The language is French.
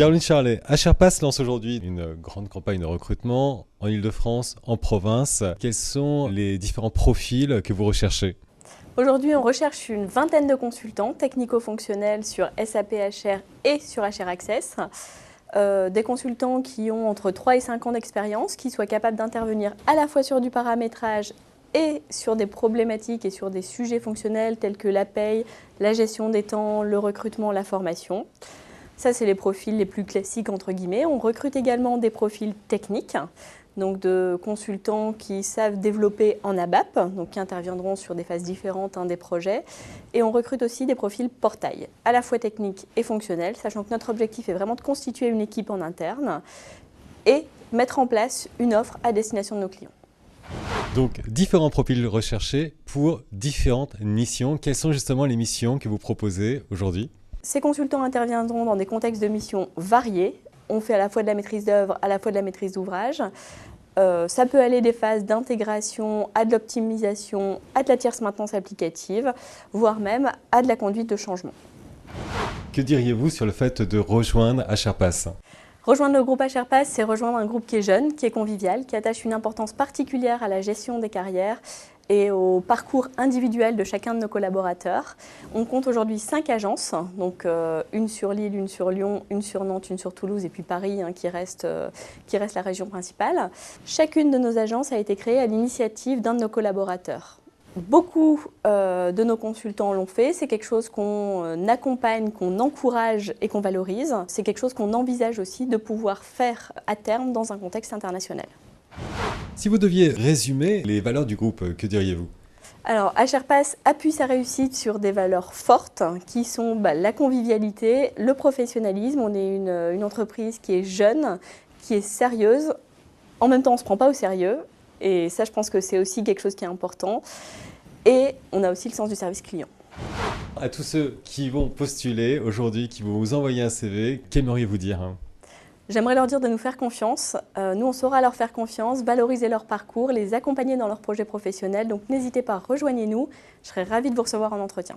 Caroline Charlet, HRPass lance aujourd'hui une grande campagne de recrutement en Île-de-France, en province. Quels sont les différents profils que vous recherchez? Aujourd'hui, on recherche une vingtaine de consultants technico-fonctionnels sur SAP HR et sur HR Access. Des consultants qui ont entre 3 et 5 ans d'expérience, qui soient capables d'intervenir à la fois sur du paramétrage et sur des problématiques et sur des sujets fonctionnels tels que la paye, la gestion des temps, le recrutement, la formation. Ça, c'est les profils les plus classiques, entre guillemets. On recrute également des profils techniques, donc de consultants qui savent développer en ABAP, donc qui interviendront sur des phases différentes des projets. Et on recrute aussi des profils portail, à la fois techniques et fonctionnels, sachant que notre objectif est vraiment de constituer une équipe en interne et mettre en place une offre à destination de nos clients. Donc, différents profils recherchés pour différentes missions. Quelles sont justement les missions que vous proposez aujourd'hui? Ces consultants interviendront dans des contextes de missions variés. On fait à la fois de la maîtrise d'œuvre, à la fois de la maîtrise d'ouvrage. Ça peut aller des phases d'intégration à de l'optimisation, à de la tierce maintenance applicative, voire même à de la conduite de changement. Que diriez-vous sur le fait de rejoindre HRPass? Rejoindre le groupe HRPass, c'est rejoindre un groupe qui est jeune, qui est convivial, qui attache une importance particulière à la gestion des carrières et au parcours individuel de chacun de nos collaborateurs. On compte aujourd'hui 5 agences, donc une sur Lille, une sur Lyon, une sur Nantes, une sur Toulouse et puis Paris qui reste la région principale. Chacune de nos agences a été créée à l'initiative d'un de nos collaborateurs. Beaucoup de nos consultants l'ont fait, c'est quelque chose qu'on accompagne, qu'on encourage et qu'on valorise. C'est quelque chose qu'on envisage aussi de pouvoir faire à terme dans un contexte international. Si vous deviez résumer les valeurs du groupe, que diriez-vous? Alors, HRPass appuie sa réussite sur des valeurs fortes qui sont la convivialité, le professionnalisme. On est une entreprise qui est jeune, qui est sérieuse. En même temps, on ne se prend pas au sérieux. Et ça, je pense que c'est aussi quelque chose qui est important. Et on a aussi le sens du service client. À tous ceux qui vont postuler aujourd'hui, qui vont vous envoyer un CV, qu'aimeriez-vous dire? J'aimerais leur dire de nous faire confiance. Nous, on saura leur faire confiance, valoriser leur parcours, les accompagner dans leurs projets professionnels. Donc n'hésitez pas, rejoignez-nous. Je serai ravie de vous recevoir en entretien.